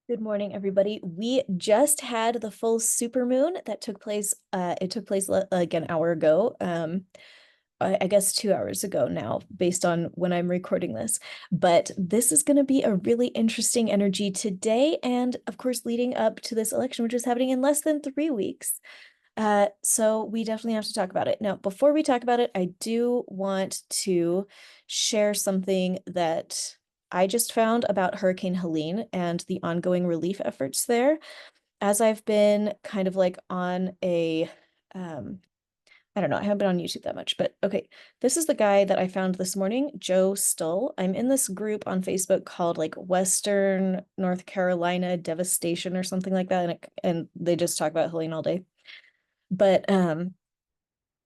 Good morning, everybody. We just had the full supermoon that took place. It took place like an hour ago. I guess 2 hours ago now, based on when I'm recording this. But this is going to be a really interesting energy today, and of course, leading up to this election, which is happening in less than 3 weeks. So we definitely have to talk about it. Now, before we talk about it, I do want to share something that I just found about Hurricane Helene and the ongoing relief efforts there. As I've been kind of like on a, I don't know, I haven't been on YouTube that much, but okay, this is the guy that I found this morning, Joe Stull. I'm in this group on Facebook called like Western North Carolina Devastation or something like that, and they just talk about Helene all day. But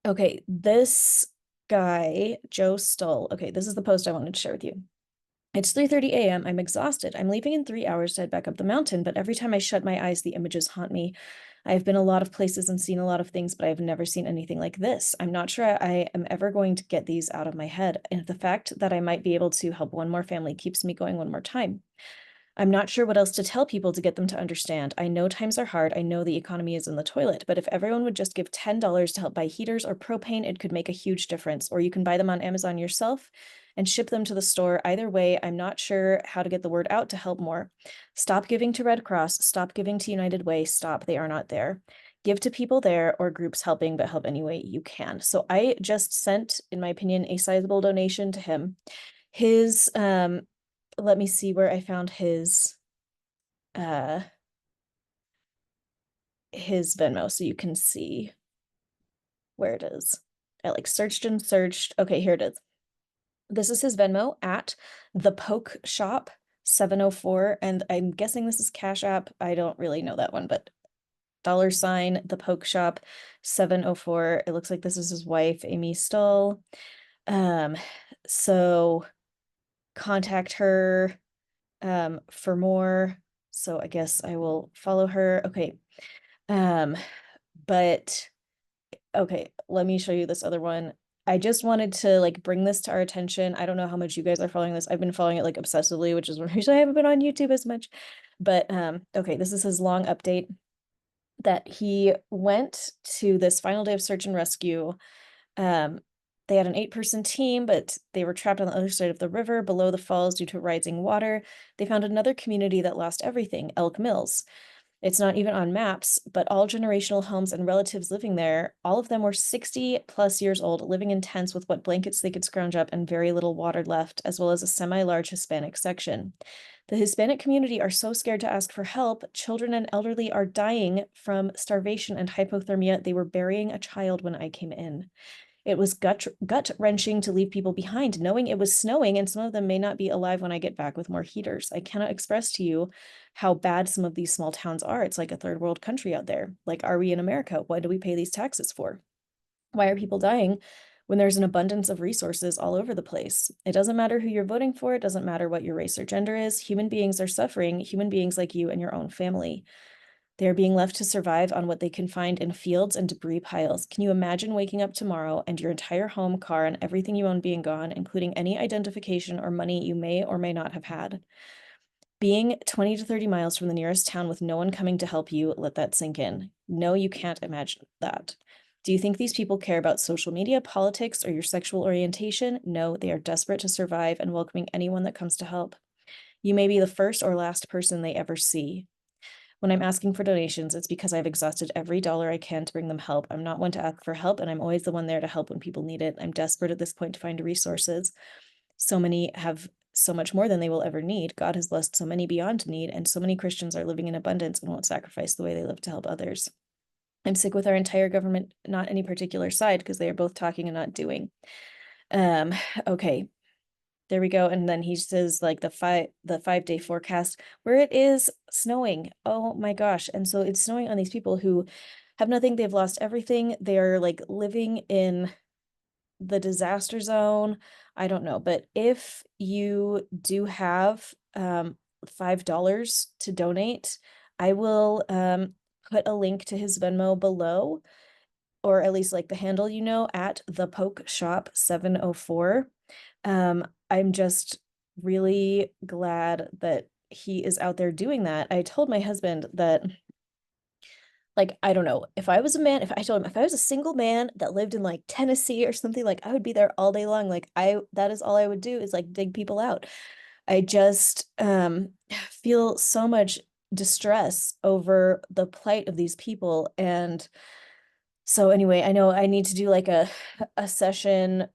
okay, this guy, Joe Stull. Okay, this is the post I wanted to share with you. It's 3:30 a.m. I'm exhausted. I'm leaving in 3 hours to head back up the mountain, but every time I shut my eyes, the images haunt me. I've been a lot of places and seen a lot of things, but I've never seen anything like this. I'm not sure I am ever going to get these out of my head, and the fact that I might be able to help one more family keeps me going one more time. I'm not sure what else to tell people to get them to understand. I know times are hard. I know the economy is in the toilet, but if everyone would just give $10 to help buy heaters or propane, it could make a huge difference. Or you can buy them on Amazon yourself and ship them to the store. Either way, I'm not sure how to get the word out to help more. Stop giving to Red Cross. Stop giving to United Way. Stop. They are not there. Give to people there or groups helping, but help any way you can. So I just sent, in my opinion, a sizable donation to him. His let me see where I found uh his Venmo so you can see where it is. I like searched and searched. Okay, here it is. This is his Venmo at the Poke Shop 704, and I'm guessing this is Cash App. I don't really know that one, but $ the Poke Shop 704. It looks like this is his wife, Amy Stull. Um, so contact her for more. So I guess I will follow her. Okay. Um, but okay, let me show you this other one. I just wanted to like bring this to our attention. I don't know how much you guys are following this. I've been following it like obsessively, which is one reason I haven't been on YouTube as much. But okay, this is his long update that he went to this final day of search and rescue. Um, they had an 8-person team, but they were trapped on the other side of the river below the falls due to rising water. They found another community that lost everything, Elk Mills. It's not even on maps, but all generational homes and relatives living there, all of them were 60 plus years old, living in tents with what blankets they could scrounge up and very little water left, as well as a semi-large Hispanic section. The Hispanic community are so scared to ask for help. Children and elderly are dying from starvation and hypothermia. They were burying a child when I came in. It was gut-wrenching to leave people behind, knowing it was snowing and some of them may not be alive when I get back with more heaters. I cannot express to you how bad some of these small towns are. It's like a third world country out there. Like, are we in America? What do we pay these taxes for? Why are people dying when there's an abundance of resources all over the place? It doesn't matter who you're voting for. It doesn't matter what your race or gender is. Human beings are suffering, human beings like you and your own family. They are being left to survive on what they can find in fields and debris piles. Can you imagine waking up tomorrow and your entire home, car, and everything you own being gone, including any identification or money you may or may not have had? Being 20 to 30 miles from the nearest town with no one coming to help you, let that sink in. No, you can't imagine that. Do you think these people care about social media, politics, or your sexual orientation? No, they are desperate to survive and welcoming anyone that comes to help. You may be the first or last person they ever see. When I'm asking for donations, it's because I've exhausted every dollar I can to bring them help. I'm not one to ask for help, and I'm always the one there to help when people need it. I'm desperate at this point to find resources. So many have so much more than they will ever need. God has blessed so many beyond need, and so many Christians are living in abundance and won't sacrifice the way they live to help others. I'm sick with our entire government, not any particular side, because they are both talking and not doing. Um, okay, there we go. And then he says like the 5-day forecast where it is snowing. Oh my gosh. And so it's snowing on these people who have nothing. They've lost everything. They're like living in the disaster zone. I don't know. But if you do have $5 to donate, I will put a link to his Venmo below, or at least like the handle, at the Poke Shop 704. I'm just really glad that he is out there doing that. I told my husband that, like, I don't know, if I was a man, if I told him if I was a single man that lived in like Tennessee or something, like I would be there all day long. Like that is all I would do is like dig people out. I just feel so much distress over the plight of these people. And so anyway, I know I need to do like a session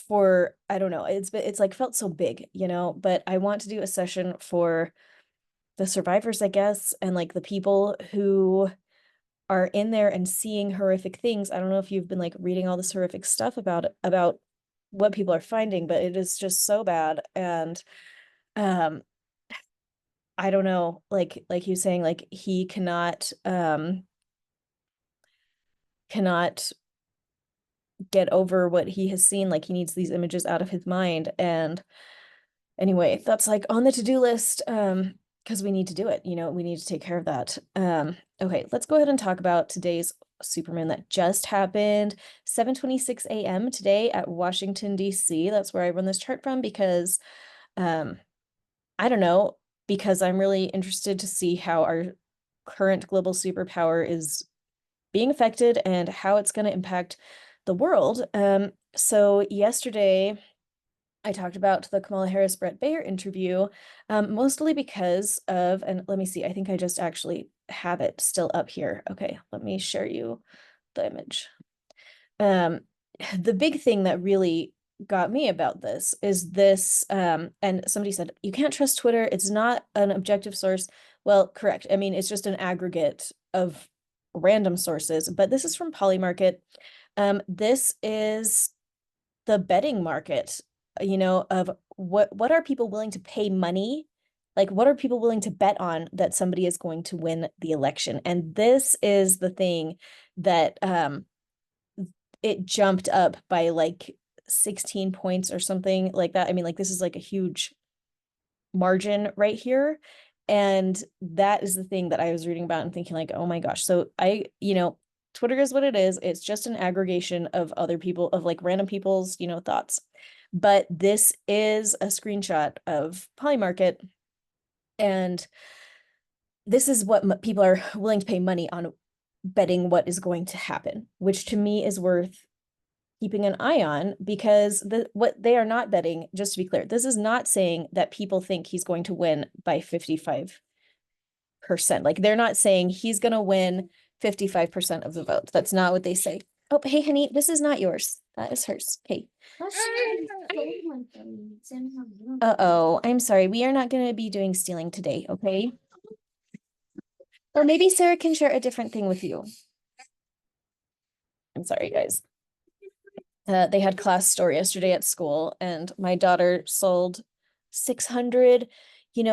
for, I don't know, it's like felt so big, but I want to do a session for the survivors, I guess, and like the people who are in there and seeing horrific things. I don't know if you've been like reading all this horrific stuff about what people are finding, but it is just so bad. And um I don't know, like you saying, like he cannot get over what he has seen. Like he needs these images out of his mind. And anyway, that's like on the to-do list, because we need to do it, we need to take care of that. Okay, let's go ahead and talk about today's supermoon that just happened, 7:26 a.m. today at Washington, D.C. That's where I run this chart from because I don't know, because I'm really interested to see how our current global superpower is being affected and how it's going to impact the world. So yesterday I talked about the Kamala Harris Brett Baier interview, mostly because of, and let me see, I think I just actually have it still up here. Okay, let me share you the image. The big thing that really got me about this is this, and somebody said, you can't trust Twitter. It's not an objective source. Well, correct. I mean, it's just an aggregate of random sources, but this is from Polymarket. This is the betting market, of what are people willing to pay money? Like, what are people willing to bet on that somebody is going to win the election? And this is the thing that it jumped up by like 16 points or something like that. I mean, like this is like a huge margin right here. And that is the thing that I was reading about and thinking like, oh my gosh. So Twitter is what it is. It's just an aggregation of other people, of like random people's, thoughts. But this is a screenshot of Polymarket. And this is what people are willing to pay money on betting what is going to happen, which to me is worth keeping an eye on, because what they are not betting, just to be clear, this is not saying that people think he's going to win by 55%. Like they're not saying he's going to win 55% of the vote. That's not what they say. Oh, hey, honey, this is not yours. That is hers. Hey. Uh-oh, I'm sorry. We are not going to be doing stealing today, okay? Or maybe Sarah can share a different thing with you. I'm sorry, guys. They had class store yesterday at school, and my daughter sold 600,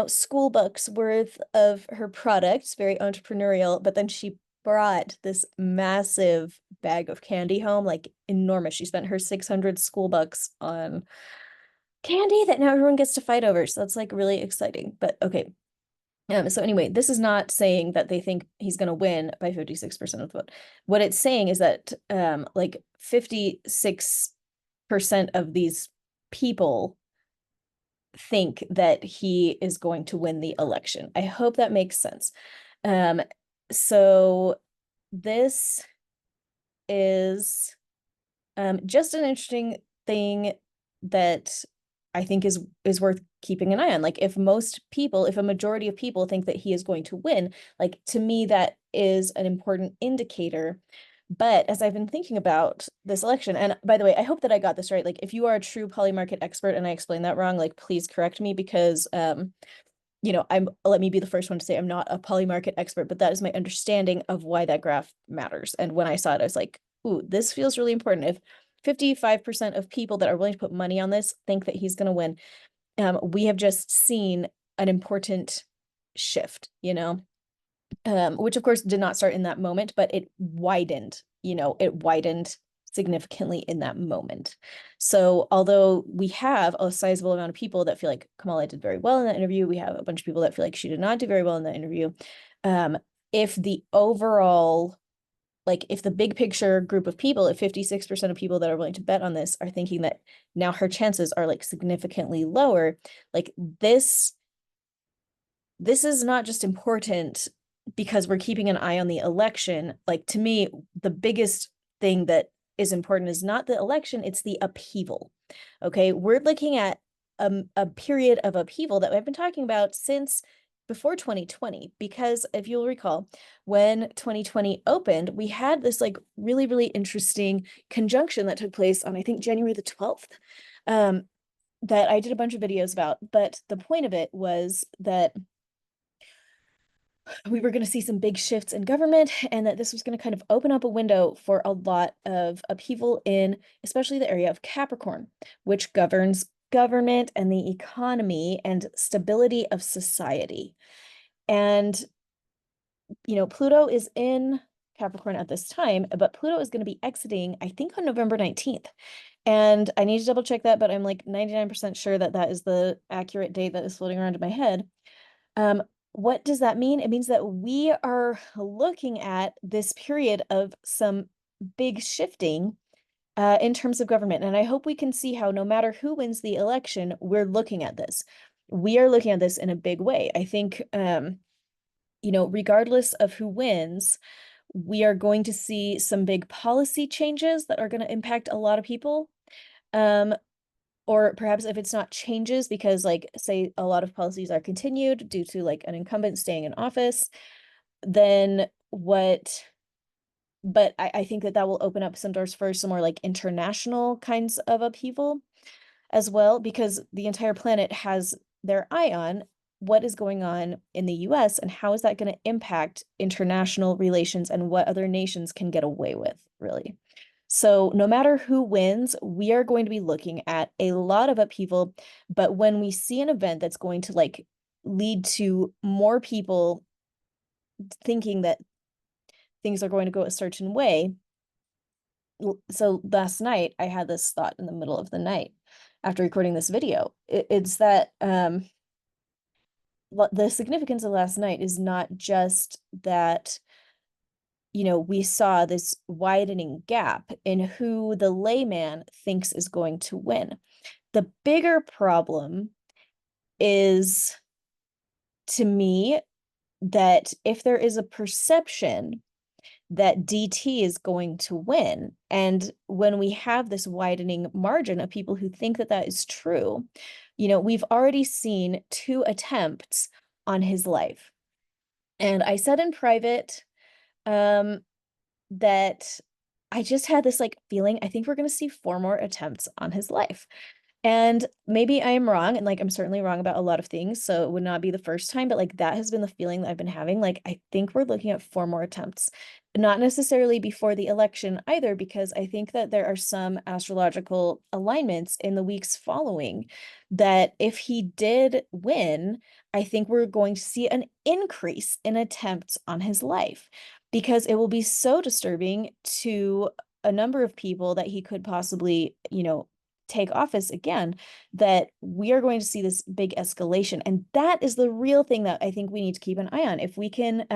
school books worth of her products, very entrepreneurial, but then she brought this massive bag of candy home, like enormous. She spent her 600 school bucks on candy that now everyone gets to fight over. So that's like really exciting. But okay. So anyway, this is not saying that they think he's going to win by 56% of the vote. What it's saying is that like 56% of these people think that he is going to win the election. I hope that makes sense. So this is just an interesting thing that I think is worth keeping an eye on. Like if a majority of people think that he is going to win, like to me, that is an important indicator. But as I've been thinking about this election, and by the way, I hope that I got this right. Like if you are a true Polymarket expert and I explained that wrong, like please correct me, because let me be the first one to say I'm not a Polymarket expert, but that is my understanding of why that graph matters. And when I saw it, I was like, ooh, this feels really important. If 55% of people that are willing to put money on this think that he's going to win, we have just seen an important shift, which of course did not start in that moment, but it widened significantly in that moment. So although we have a sizable amount of people that feel like Kamala did very well in that interview, we have a bunch of people that feel like she did not do very well in that interview. If the overall, like if the big picture group of people, if 56% of people that are willing to bet on this are thinking that now her chances are like significantly lower, like this this is not just important because we're keeping an eye on the election. Like, to me, the biggest thing that is important is not the election, it's the upheaval. Okay, we're looking at a period of upheaval that I've been talking about since before 2020, because if you'll recall, when 2020 opened, we had this like really, really interesting conjunction that took place on, I think, January the 12th, that I did a bunch of videos about. But the point of it was that we were going to see some big shifts in government, and that this was going to kind of open up a window for a lot of upheaval in especially the area of Capricorn, which governs government and the economy and stability of society. And, Pluto is in Capricorn at this time, but Pluto is going to be exiting, I think, on November 19th. And I need to double check that, but I'm like 99% sure that that is the accurate date that is floating around in my head. What does that mean? It means that we are looking at this period of some big shifting in terms of government. And I hope we can see how no matter who wins the election, we're looking at this. We are looking at this in a big way. I think, regardless of who wins, we are going to see some big policy changes that are going to impact a lot of people. Or perhaps if it's not changes, because like, say a lot of policies are continued due to like an incumbent staying in office, then what, but I think that will open up some doors for some more like international kinds of upheaval as well, because the entire planet has their eye on what is going on in the US and how is that going to impact international relations and what other nations can get away with, really. So no matter who wins, we are going to be looking at a lot of upheaval. But when we see an event that's going to like lead to more people thinking that things are going to go a certain way. So last night I had this thought in the middle of the night after recording this video. It's that the significance of last night is not just that we saw this widening gap in who the layman thinks is going to win. The bigger problem is, to me, that if there is a perception that DT is going to win, and when we have this widening margin of people who think that that is true, we've already seen 2 attempts on his life. And I said in private, that I just had this like feeling, I think we're going to see 4 more attempts on his life. And maybe I am wrong, and like I'm certainly wrong about a lot of things, so it would not be the first time, but like that has been the feeling that I've been having. Like, I think we're looking at 4 more attempts, not necessarily before the election either, because I think that there are some astrological alignments in the weeks following that if he did win, I think we're going to see an increase in attempts on his life, because it will be so disturbing to a number of people that he could possibly, take office again, that we are going to see this big escalation. And that is the real thing that I think we need to keep an eye on. If we can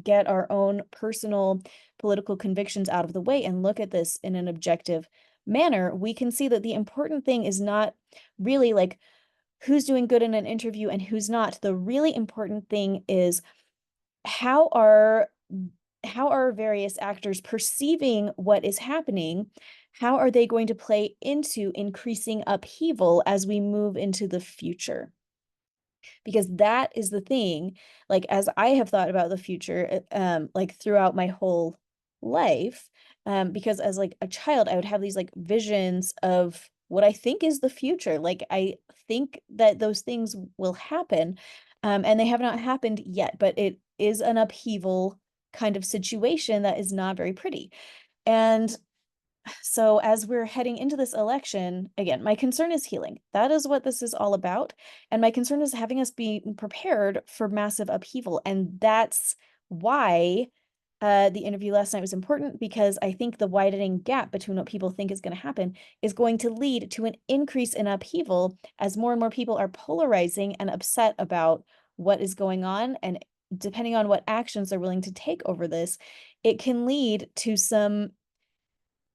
get our own personal political convictions out of the way and look at this in an objective manner, we can see that the important thing is not really like who's doing good in an interview and who's not. The really important thing is how are various actors perceiving what is happening? How are they going to play into increasing upheaval as we move into the future? Because that is the thing, like, as I have thought about the future, like throughout my whole life, because as like a child, I would have these like visions of what I think is the future. Like, I think that those things will happen, and they have not happened yet, but it is an upheaval kind of situation that is not very pretty. And so as we're heading into this election, again, my concern is healing. That is what this is all about. And my concern is having us be prepared for massive upheaval. And that's why the interview last night was important, because I think the widening gap between what people think is going to happen is going to lead to an increase in upheaval as more and more people are polarizing and upset about what is going on. And depending on what actions they're willing to take over this, it can lead to some,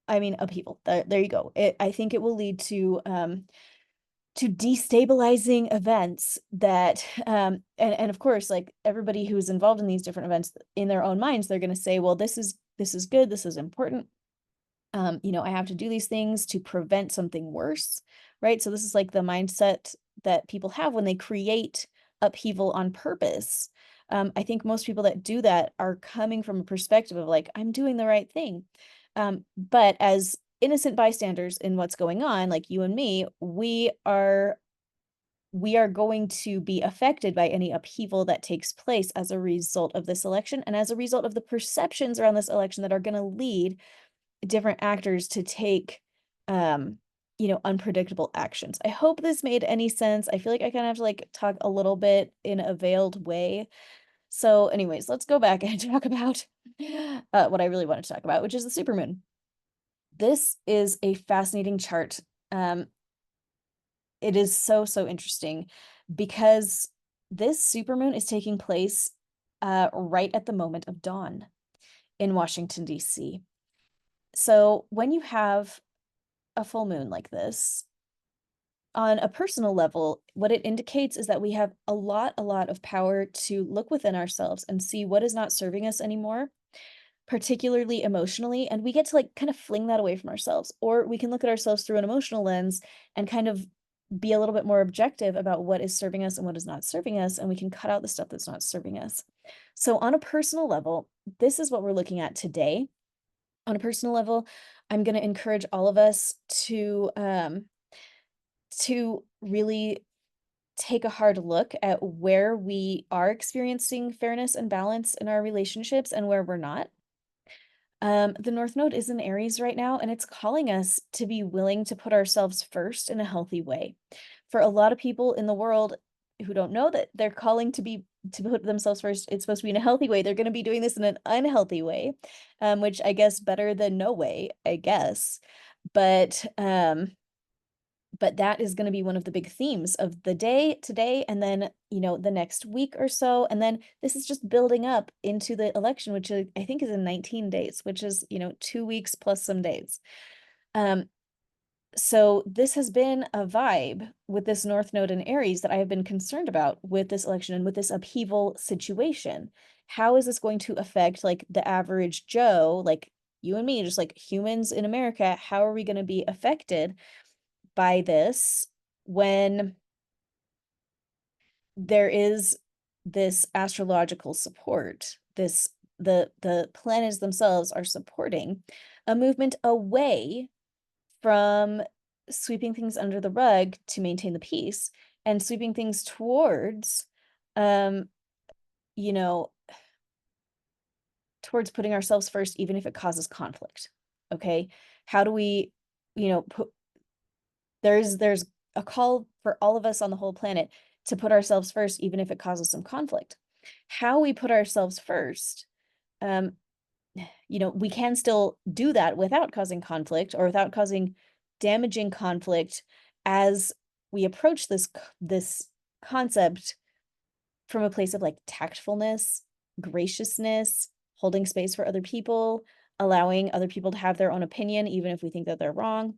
upheaval. There you go. I think it will lead to to destabilizing events that and of course, like, everybody who's involved in these different events in their own minds, they're going to say, well, this is good, this is important. You know, I have to do these things to prevent something worse, right? So this is like the mindset that people have when they create upheaval on purpose. I think most people that do that are coming from a perspective of like, I'm doing the right thing. But as innocent bystanders in what's going on, like you and me, we are going to be affected by any upheaval that takes place as a result of this election and as a result of the perceptions around this election that are going to lead different actors to take you know, unpredictable actions. I hope this made any sense. I feel like I kind of have to like talk a little bit in a veiled way. So anyways, let's go back and talk about what I really wanted to talk about, which is the supermoon. This is a fascinating chart. It is so interesting because this supermoon is taking place right at the moment of dawn in Washington, D.C. So when you have a full moon like this, on a personal level, what it indicates is that we have a lot of power to look within ourselves and see what is not serving us anymore, particularly emotionally, and we get to like kind of fling that away from ourselves, or we can look at ourselves through an emotional lens and kind of be a little bit more objective about what is serving us and what is not serving us, and we can cut out the stuff that's not serving us. So on a personal level, this is what we're looking at today. On a personal level, I'm going to encourage all of us to really take a hard look at where we are experiencing fairness and balance in our relationships and where we're not. The North Node is in Aries right now, and it's calling us to be willing to put ourselves first in a healthy way. For a lot of people in the world who don't know that they're calling to put themselves first, it's supposed to be in a healthy way. They're going to be doing this in an unhealthy way, which I guess better than no way, I guess. But that is going to be one of the big themes of the day today, and then, you know, the next week or so. And then this is just building up into the election, which I think is in 19 days, which is, you know, 2 weeks plus some days. So this has been a vibe with this North Node in Aries that I have been concerned about with this election and with this upheaval situation. How is this going to affect like the average Joe, like you and me, just like humans in America? How are we going to be affected by this when there is this astrological support, the planets themselves are supporting a movement away from sweeping things under the rug to maintain the peace and sweeping things towards you know, towards putting ourselves first, even if it causes conflict. Okay, how do we, you know, there's a call for all of us on the whole planet to put ourselves first, even if it causes some conflict. How we put ourselves first, um, you know, we can still do that without causing conflict or without causing damaging conflict as we approach this concept from a place of like tactfulness, graciousness, holding space for other people, allowing other people to have their own opinion, even if we think that they're wrong.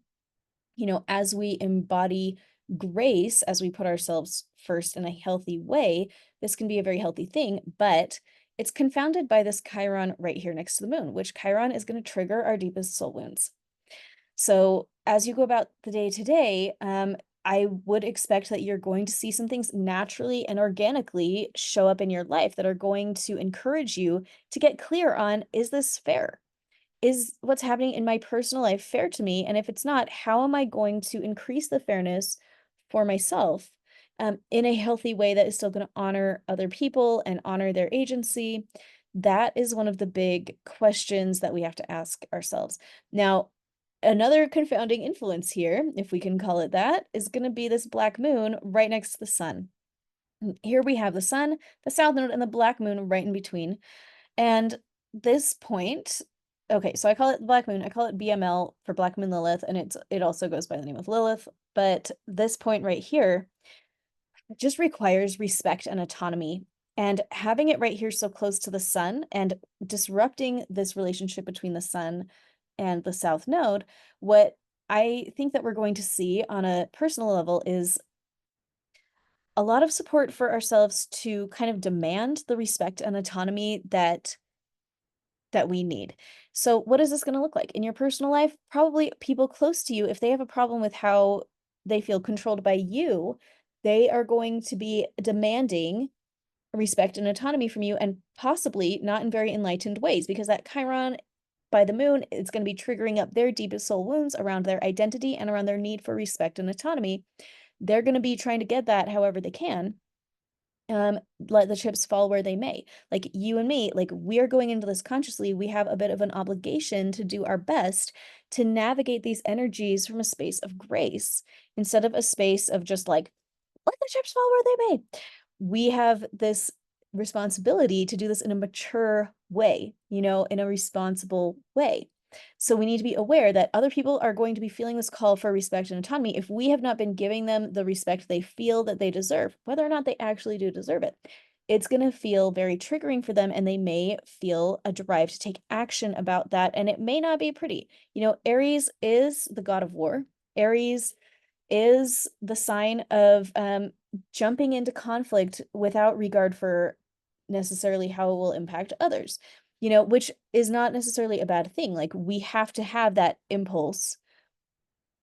You know, as we embody grace, as we put ourselves first in a healthy way, this can be a very healthy thing, but it's confounded by this Chiron right here next to the moon, which Chiron is going to trigger our deepest soul wounds. So as you go about the day to day, I would expect that you're going to see some things naturally and organically show up in your life that are going to encourage you to get clear on, is this fair? Is what's happening in my personal life fair to me? And if it's not, how am I going to increase the fairness for myself in a healthy way that is still going to honor other people and honor their agency? That is one of the big questions that we have to ask ourselves. Now, another confounding influence here, if we can call it that, is going to be this black moon right next to the sun. Here we have the sun, the south node, and the black moon right in between. And this point, okay, so I call it black moon. I call it BML for Black Moon Lilith, and it also goes by the name of Lilith. But this point right here just requires respect and autonomy. And having it right here so close to the sun and disrupting this relationship between the sun and the south node, what I think that we're going to see on a personal level is a lot of support for ourselves to kind of demand the respect and autonomy that we need. So what is this going to look like in your personal life? Probably people close to you, if they have a problem with how they feel controlled by you, they are going to be demanding respect and autonomy from you, and possibly not in very enlightened ways, because that Chiron by the moon is going to be triggering up their deepest soul wounds around their identity and around their need for respect and autonomy. They're going to be trying to get that however they can. Let the chips fall where they may. Like you and me, like we are going into this consciously, we have a bit of an obligation to do our best to navigate these energies from a space of grace instead of a space of just like, let the chips fall where they may. We have this responsibility to do this in a mature way, you know, in a responsible way. So we need to be aware that other people are going to be feeling this call for respect and autonomy if we have not been giving them the respect they feel that they deserve, whether or not they actually do deserve it. It's going to feel very triggering for them, and they may feel a drive to take action about that, and it may not be pretty. You know, Aries is the god of war. Aries is the sign of jumping into conflict without regard for necessarily how it will impact others, you know, which is not necessarily a bad thing. Like we have to have that impulse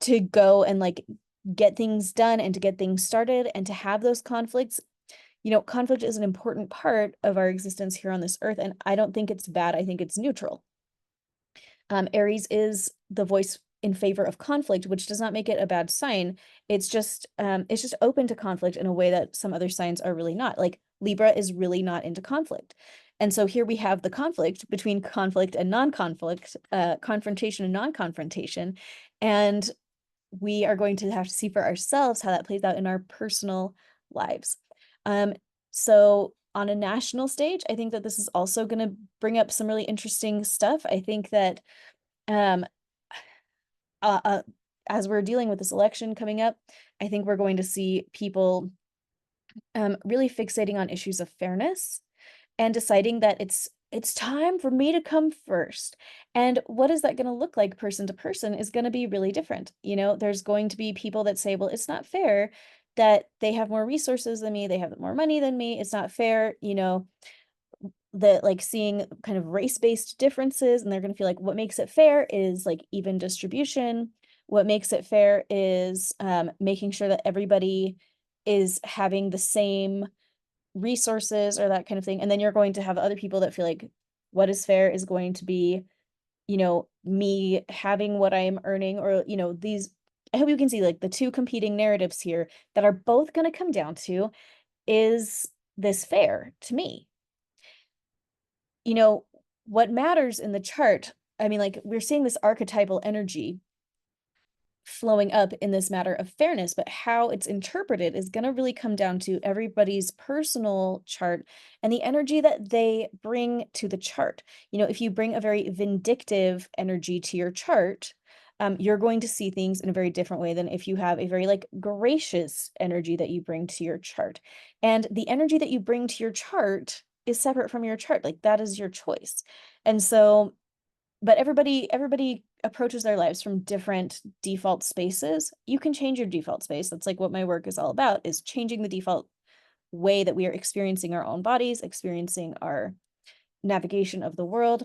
to go and like get things done and to get things started and to have those conflicts. You know, conflict is an important part of our existence here on this earth, and I don't think it's bad. I think it's neutral. Aries is the voice in favor of conflict, which does not make it a bad sign. It's just open to conflict in a way that some other signs are really not. Like Libra is really not into conflict. And so here we have the conflict between conflict and non-conflict, confrontation and non-confrontation. And we are going to have to see for ourselves how that plays out in our personal lives. So on a national stage, I think that this is also going to bring up some really interesting stuff. I think that um, as we're dealing with this election coming up, I think we're going to see people really fixating on issues of fairness and deciding that it's time for me to come first. And what is that going to look like person to person is going to be really different. You know, there's going to be people that say, well, it's not fair that they have more resources than me, they have more money than me. It's not fair, you know, that like seeing kind of race-based differences, and they're going to feel like what makes it fair is like even distribution. What makes it fair is making sure that everybody is having the same resources or that kind of thing. And then you're going to have other people that feel like what is fair is going to be, you know, me having what I am earning, or, you know, these, I hope you can see like the two competing narratives here that are both going to come down to, is this fair to me? You know, what matters in the chart, I mean, like we're seeing this archetypal energy flowing up in this matter of fairness, but how it's interpreted is going to really come down to everybody's personal chart and the energy that they bring to the chart. You know, if you bring a very vindictive energy to your chart, you're going to see things in a very different way than if you have a very like gracious energy that you bring to your chart. And the energy that you bring to your chart is separate from your chart. Like that is your choice. And so, but everybody approaches their lives from different default spaces. You can change your default space. That's like what my work is all about, is changing the default way that we are experiencing our own bodies, experiencing our navigation of the world.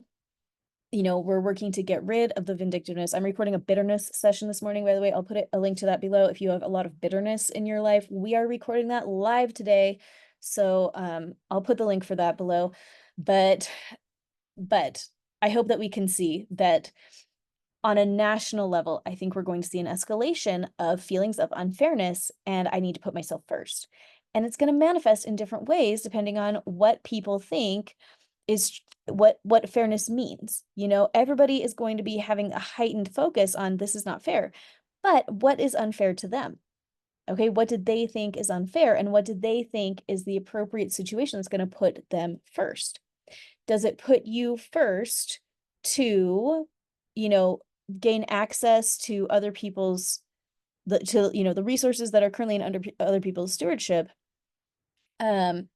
You know, we're working to get rid of the vindictiveness. I'm recording a bitterness session this morning, by the way. I'll put a link to that below. If you have a lot of bitterness in your life, we are recording that live today. So I'll put the link for that below. But I hope that we can see that on a national level, I think we're going to see an escalation of feelings of unfairness, and I need to put myself first. And it's going to manifest in different ways depending on what people think is what fairness means. You know, everybody is going to be having a heightened focus on this is not fair, but what is unfair to them? Okay, what did they think is unfair, and what did they think is the appropriate situation that's going to put them first? Does it put you first to, you know, gain access to other people's the resources that are currently in under other people's stewardship? And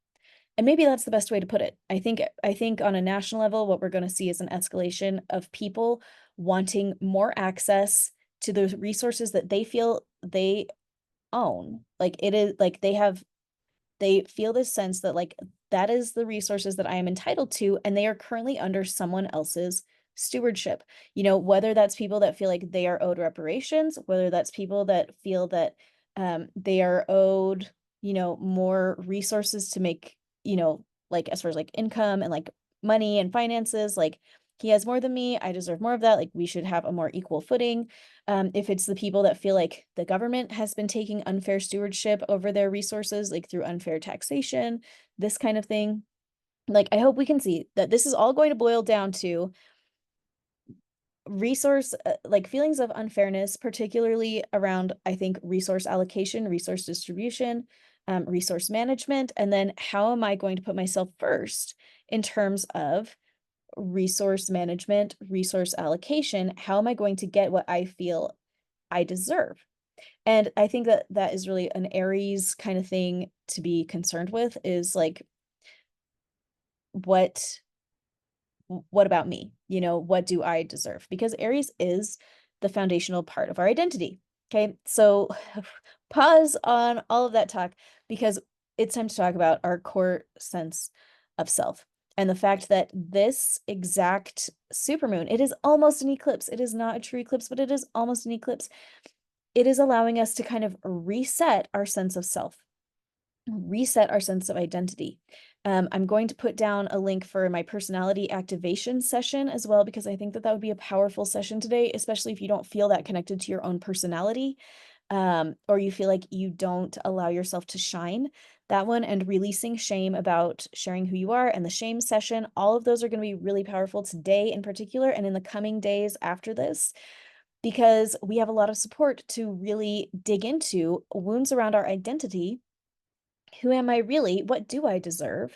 maybe that's the best way to put it. I think on a national level, what we're going to see is an escalation of people wanting more access to those resources that they feel they own. Like it is like they have They feel this sense that like that is the resources that I am entitled to, and they are currently under someone else's stewardship. Whether that's people that feel like they are owed reparations, whether that's people that feel that they are owed, more resources to make, like as far as like income and like money and finances, like he has more than me, I deserve more of that, like we should have a more equal footing. If it's the people that feel like the government has been taking unfair stewardship over their resources, like through unfair taxation, this kind of thing. Like, I hope we can see that this is all going to boil down to like feelings of unfairness, particularly around, I think, resource allocation, resource distribution, resource management, and then how am I going to put myself first in terms of resource management, resource allocation? How am I going to get what I feel I deserve? And I think that that is really an Aries kind of thing to be concerned with, is like, what about me? What do I deserve? Because Aries is the foundational part of our identity. Okay, so pause on all of that talk, because it's time to talk about our core sense of self and the fact that this exact supermoon, it is almost an eclipse. It is not a true eclipse, but it is almost an eclipse. It is allowing us to kind of reset our sense of self, reset our sense of identity. I'm going to put down a link for my personality activation session as well, because I think that that would be a powerful session today, especially if you don't feel that connected to your own personality, or you feel like you don't allow yourself to shine. That one, and releasing shame about sharing who you are, and the shame session, all of those are going to be really powerful today in particular, and in the coming days after this, because we have a lot of support to really dig into wounds around our identity. Who am I really? What do I deserve?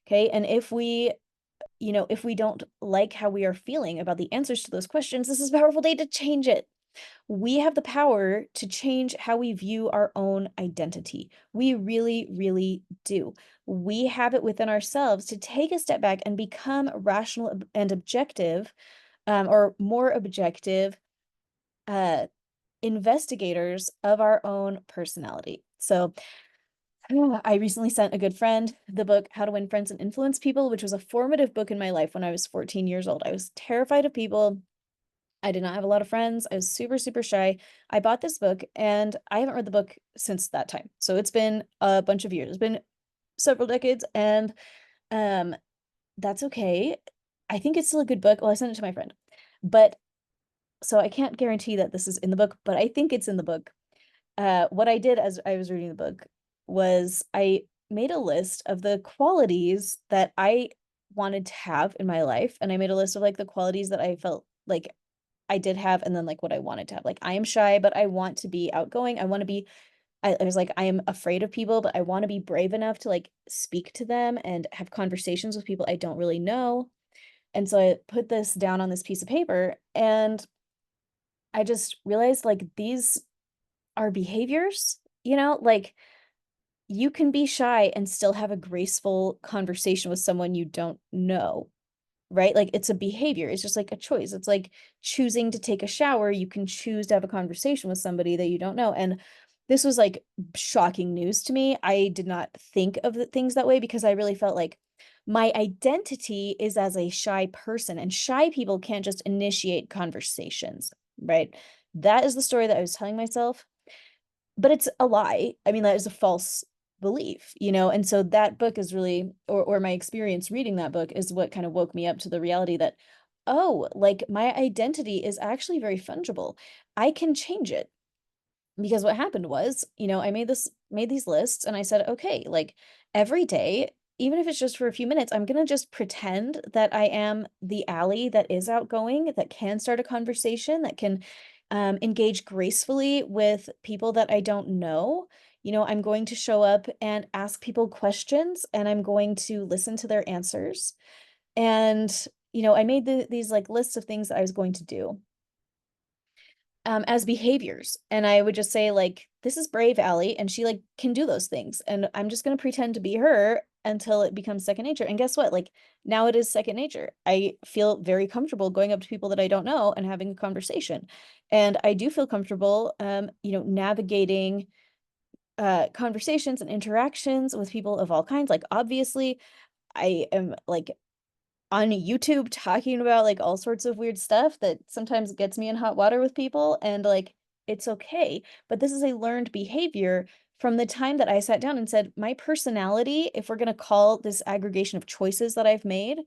Okay. And if we don't like how we are feeling about the answers to those questions, this is a powerful day to change it. We have the power to change how we view our own identity. We really, really do. We have it within ourselves to take a step back and become rational and objective, or more objective, investigators of our own personality. So I recently sent a good friend the book How to Win Friends and Influence People, which was a formative book in my life when I was 14 years old. I was terrified of people. I did not have a lot of friends. I was super, super shy. I bought this book and I haven't read the book since that time. So it's been a bunch of years. It's been several decades, and that's okay. I think it's still a good book. Well, I sent it to my friend. But so I can't guarantee that this is in the book, but I think it's in the book. What I did as I was reading the book was I made a list of the qualities that I wanted to have in my life. And I made a list of like the qualities that I felt like I did have, and then like what I wanted to have. Like, I am shy, but I want to be outgoing. I was like, I am afraid of people, but I want to be brave enough to like speak to them and have conversations with people I don't really know. And so I put this down on this piece of paper, and I just realized like these are behaviors, like you can be shy and still have a graceful conversation with someone you don't know, right? Like, it's a behavior. It's just like a choice. It's like choosing to take a shower. You can choose to have a conversation with somebody that you don't know. And this was like shocking news to me. I did not think of the things that way, because I really felt like my identity is as a shy person, and shy people can't just initiate conversations, right? That is the story that I was telling myself, but it's a lie. I mean, that is a false belief, and so that book is really, or my experience reading that book is what kind of woke me up to the reality that, oh, like my identity is actually very fungible. I can change it. Because what happened was, I made these lists, and I said, okay, like every day, even if it's just for a few minutes, I'm gonna just pretend that I am the Allie that is outgoing, that can start a conversation, that can engage gracefully with people that I don't know. I'm going to show up and ask people questions, and I'm going to listen to their answers. And, I made these like lists of things that I was going to do, as behaviors. And I would just say like, this is brave Allie, and she like can do those things. And I'm just going to pretend to be her until it becomes second nature. And guess what? Like, now it is second nature. I feel very comfortable going up to people that I don't know and having a conversation. And I do feel comfortable, navigating conversations and interactions with people of all kinds. Like, obviously, I am like on YouTube talking about like all sorts of weird stuff that sometimes gets me in hot water with people, and like it's okay. But this is a learned behavior from the time that I sat down and said, my personality, if we're going to call this aggregation of choices that I've made,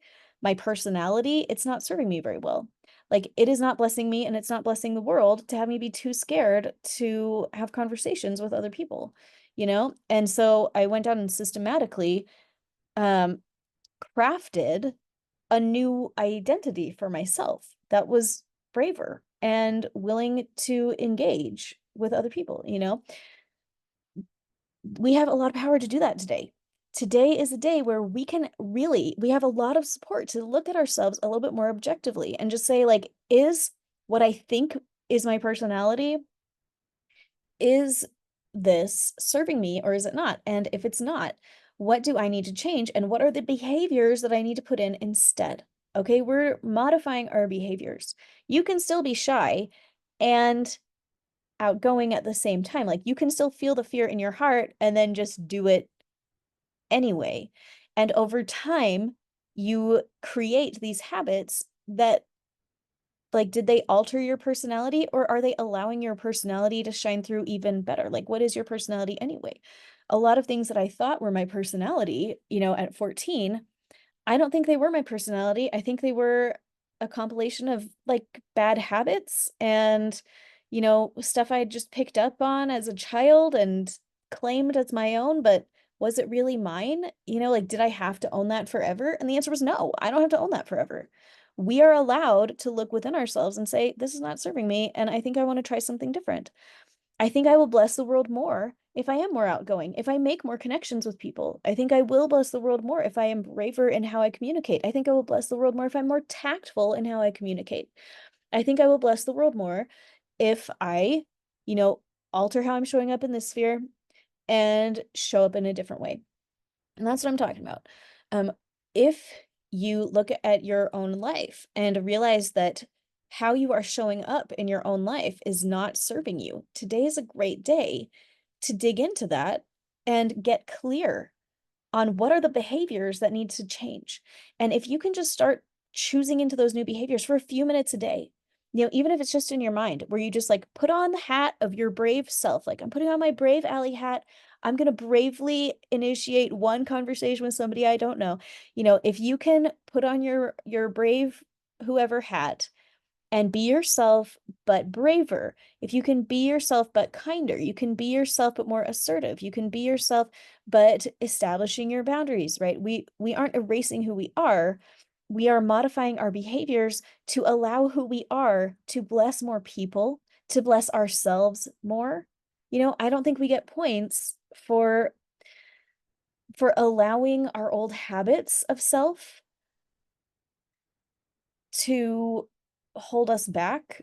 my personality, it's not serving me very well. Like, it is not blessing me and it's not blessing the world to have me be too scared to have conversations with other people, you know? And so I went down and systematically um crafted a new identity for myself that was braver and willing to engage with other people, you know? We have a lot of power to do that today. Today is a day where we have a lot of support to look at ourselves a little bit more objectively and just say, like, is what I think is my personality, is this serving me or is it not? And if it's not, what do I need to change? And what are the behaviors that I need to put in instead? Okay, we're modifying our behaviors. You can still be shy and outgoing at the same time. Like, you can still feel the fear in your heart and then just do it anyway. And over time, you create these habits that, like, did they alter your personality, or are they allowing your personality to shine through even better? Like, what is your personality anyway? A lot of things that I thought were my personality, you know, at 14, I don't think they were my personality. I think they were a compilation of like bad habits and, you know, stuff I just picked up on as a child and claimed as my own, but was it really mine? You know, like, did I have to own that forever? And the answer was no, I don't have to own that forever. We are allowed to look within ourselves and say, this is not serving me, and I think I want to try something different. I think I will bless the world more if I am more outgoing, if I make more connections with people. I think I will bless the world more if I am braver in how I communicate. I think I will bless the world more if I'm more tactful in how I communicate. I think I will bless the world more if I, you know, alter how I'm showing up in this sphere and show up in a different way. And that's what I'm talking about. Um, if you look at your own life and realize that how you are showing up in your own life is not serving you, today is a great day to dig into that and get clear on what are the behaviors that need to change. And if you can just start choosing into those new behaviors for a few minutes a day, you know, even if it's just in your mind, where you just like put on the hat of your brave self, like, I'm putting on my brave Allie hat. I'm going to bravely initiate one conversation with somebody I don't know. You know, if you can put on your brave whoever hat and be yourself, but braver. If you can be yourself, but kinder, you can be yourself, but more assertive. You can be yourself, but establishing your boundaries, right? We aren't erasing who we are. We are modifying our behaviors to allow who we are to bless more people, to bless ourselves more. You know, I don't think we get points for allowing our old habits of self to hold us back.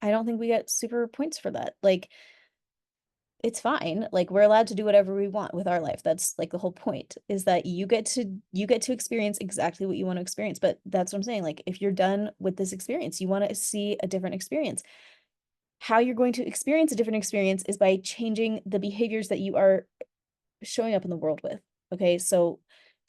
I don't think we get super points for that. Like, it's fine. Like, we're allowed to do whatever we want with our life. That's like the whole point, is that you get to experience exactly what you want to experience. But that's what I'm saying. Like, if you're done with this experience, you want to see a different experience. How you're going to experience a different experience is by changing the behaviors that you are showing up in the world with. Okay, so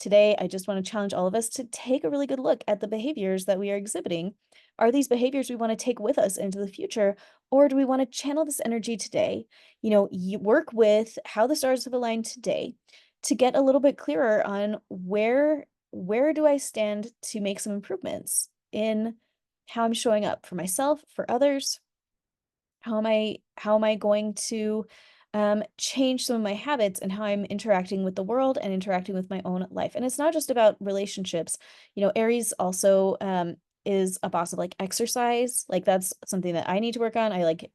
today I just want to challenge all of us to take a really good look at the behaviors that we are exhibiting. Are these behaviors we want to take with us into the future, or do we want to channel this energy today? You know, you work with how the stars have aligned today to get a little bit clearer on where do I stand to make some improvements in how I'm showing up for myself, for others. How am I going to change some of my habits and how I'm interacting with the world and interacting with my own life? And it's not just about relationships. You know, Aries also is a boss of like exercise. Like, that's something that I need to work on. I like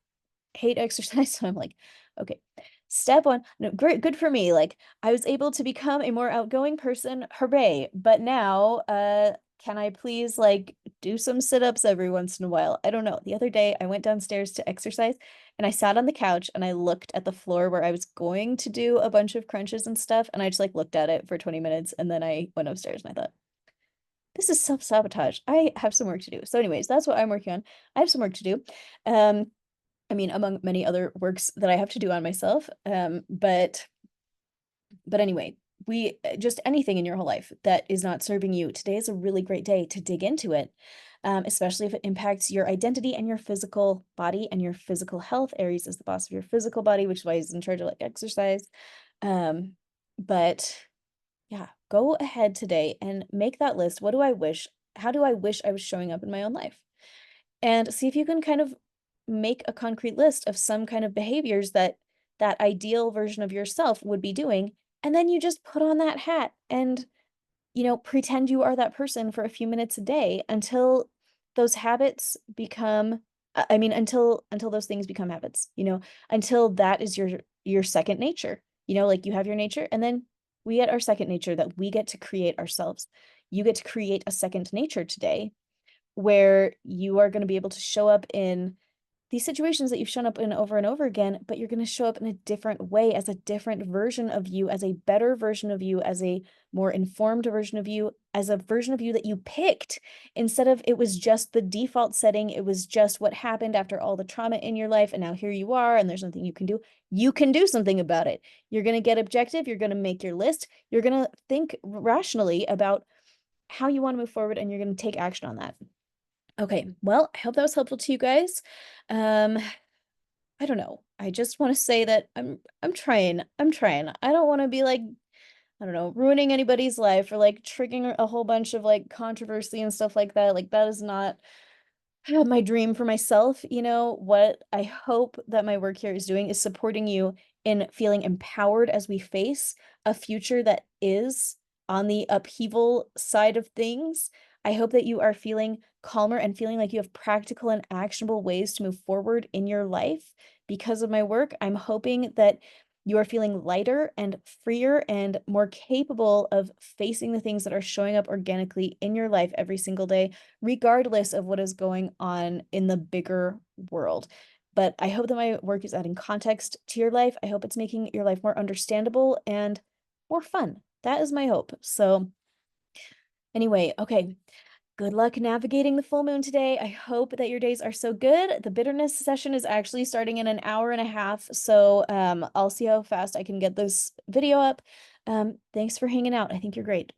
hate exercise. So I'm like, okay, step one, no, great, good for me. Like, I was able to become a more outgoing person, hooray. But now, can I please like do some sit-ups every once in a while? I don't know. The other day I went downstairs to exercise and I sat on the couch and I looked at the floor where I was going to do a bunch of crunches and stuff. And I just like looked at it for 20 minutes and then I went upstairs and I thought, this is self-sabotage. I have some work to do. So anyways, that's what I'm working on. I have some work to do. I mean, among many other works that I have to do on myself. But anyway, we just anything in your whole life that is not serving you, today is a really great day to dig into it, especially if it impacts your identity and your physical body and your physical health. Aries is the boss of your physical body, which is why he's in charge of like exercise. But yeah, go ahead today and make that list. What do I wish? How do I wish I was showing up in my own life? And see if you can kind of make a concrete list of some kind of behaviors that that ideal version of yourself would be doing. And then you just put on that hat and, pretend you are that person for a few minutes a day until those habits become, I mean, until those things become habits, until that is your second nature. Like you have your nature and then we get our second nature that we get to create ourselves. You get to create a second nature today where you are going to be able to show up in these situations that you've shown up in over and over again, but you're going to show up in a different way, as a different version of you, as a better version of you, as a more informed version of you, as a version of you that you picked instead of it was just the default setting. It was just what happened after all the trauma in your life. And now here you are, and there's nothing you can do. You can do something about it. You're going to get objective. You're going to make your list. You're going to think rationally about how you want to move forward, and you're going to take action on that. Okay, well, I hope that was helpful to you guys. Um, I don't know. I just want to say that I'm trying. I'm trying. I don't want to be like, I don't know, ruining anybody's life or like triggering a whole bunch of like controversy and stuff like that. Like that is not my dream for myself. What I hope that my work here is doing is supporting you in feeling empowered as we face a future that is on the upheaval side of things. I hope that you are feeling calmer and feeling like you have practical and actionable ways to move forward in your life because of my work. I'm hoping that you are feeling lighter and freer and more capable of facing the things that are showing up organically in your life every single day, regardless of what is going on in the bigger world. But I hope that my work is adding context to your life. I hope it's making your life more understandable and more fun. That is my hope. So anyway, okay. Good luck navigating the full moon today. I hope that your days are so good. The bitterness session is actually starting in an hour and a half. So I'll see how fast I can get this video up. Thanks for hanging out. I think you're great.